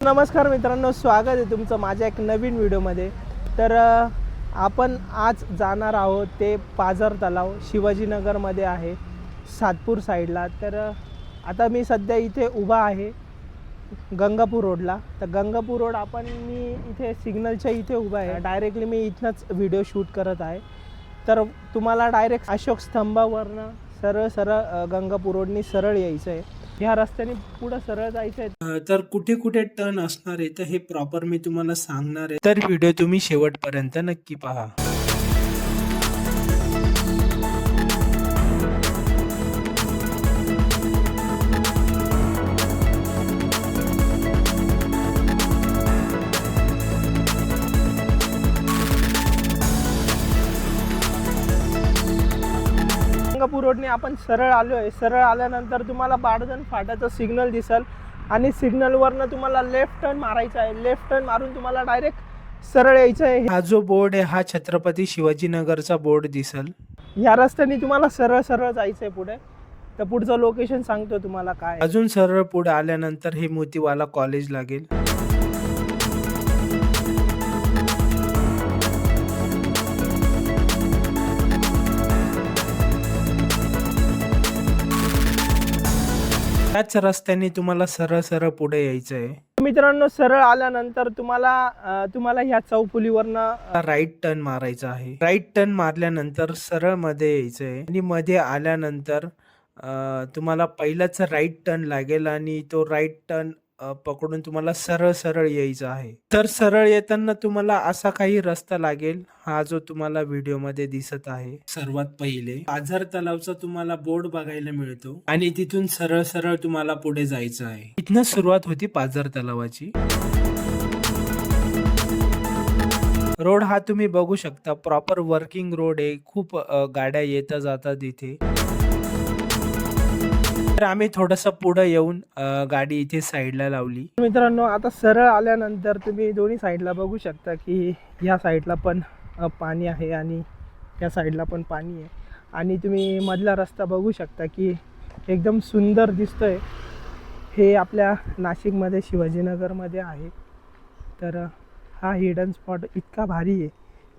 नमस्कार मित्रांनो, स्वागत आहे तुमचं माझ्या एक नवीन व्हिडिओमध्ये। तर आपण आज जाणार आहोत ते पाझर तलाव शिवाजीनगरमध्ये आहे, सातपूर साईडला। तर आता मी सध्या इथे उभा आहे गंगापूर रोडला। तर गंगापूर रोड मी इथे सिग्नलच्या इथे उभा आहे। डायरेक्टली मी इथनंच व्हिडिओ शूट करत आहे। तर तुम्हाला डायरेक्ट अशोक स्तंभावरनं सरळ गंगापूर रोडनी सरळ यायचं आहे। ह्या रस्त्याने पुढे सरळ जायचं आहे। तर कुठे कुठे टर्न असणार आहे तर हे प्रॉपर मी तुम्हाला सांगणार आहे। तर व्हिडिओ तुम्ही शेवटपर्यंत नक्की पहा। गंगापूर रोडने आपण सरळ आलो आहे। सरळ आल्यानंतर तुम्हाला बाडजण फाट्याचं सिग्नल दिसेल आणि सिग्नलवरनं तुम्हाला लेफ्ट टर्न मारायचा आहे। लेफ्ट टर्न मारून तुम्हाला डायरेक्ट सरळ यायचं आहे। हा जो बोर्ड आहे हा छत्रपती शिवाजीनगरचा बोर्ड दिसेल। या रस्त्याने तुम्हाला सरळ सरळ जायचं आहे पुढे। तर पुढचं लोकेशन सांगतो तुम्हाला काय। अजून सरळ पुढे आल्यानंतर हे मोतीवाला कॉलेज लागेल। त्याच रस्त्याने तुम्हाला सरळ सरळ पुढे यायचं आहे। मित्रांनो, सरळ आल्यानंतर तुम्हाला ह्या चौफुलीवरनं राईट टर्न मारायचा आहे। राईट टर्न मारल्यानंतर सरळ मध्ये यायचं आहे आणि मध्ये आल्यानंतर तुम्हाला पहिलाच राईट टर्न लागेल आणि तो राईट टर्न पकडून तुम्हाला सरळ सरळ यायचं आहे। तर सरळ येताना तुम्हाला असा काही रस्ता लागेल, हा जो तुम्हाला व्हिडिओ मध्ये दिसत आहे। सर्वात पहिले पाझर तलावचा तुम्हाला बोर्ड बघायला मिळतो आणि तिथून सरळ सरळ तुम्हाला पुढे जायचं आहे। इथनं सुरुवात होती पाझर तलावाची। रोड हा तुम्ही बघू शकता, प्रॉपर वर्किंग रोड आहे। खूप गाड्या येता जातात इथे। तर आम्ही थोडंसं पुढे येऊन गाडी इथे साईडला लावली। मित्रांनो, आता सरळ आल्यानंतर तुम्ही दोन्ही साईडला बघू शकता की ह्या साईडला पण पाणी आहे आणि या साईडला पण पाणी आहे आणि तुम्ही मधला रस्ता बघू शकता की एकदम सुंदर दिसतोय। हे आपल्या नाशिकमध्ये शिवाजीनगरमध्ये आहे। तर हा हिडन स्पॉट इतका भारी आहे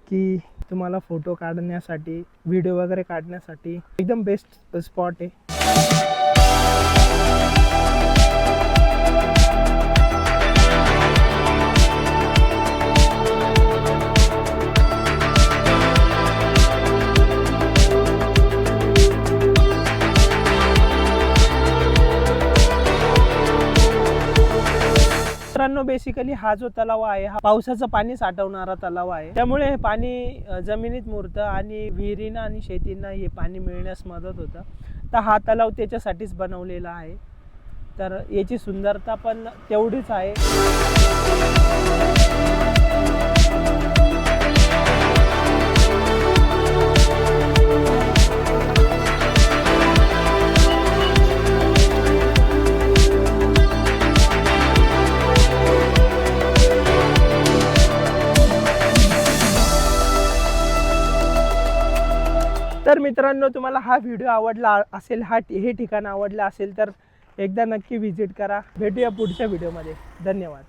की तुम्हाला फोटो काढण्यासाठी, व्हिडिओ वगैरे काढण्यासाठी एकदम बेस्ट स्पॉट आहे। मित्रांनो, बेसिकली हा जो तलाव आहे हा पावसाचं पाणी साठवणारा तलाव आहे। त्यामुळे हे पाणी जमिनीत मुरतं आणि विहिरींना आणि शेतींना हे पाणी मिळण्यास मदत होतं। तर हा तलाव त्याच्यासाठीच बनवलेला आहे। तर याची सुंदरता पण तेवढीच आहे। तर मित्रांनो, तुम्हाला हा व्हिडिओ आवडला असेल, हे ठिकाण आवडलं असेल तर एकदा नक्की व्हिजिट करा। भेटूया पुढच्या व्हिडिओमध्ये। धन्यवाद।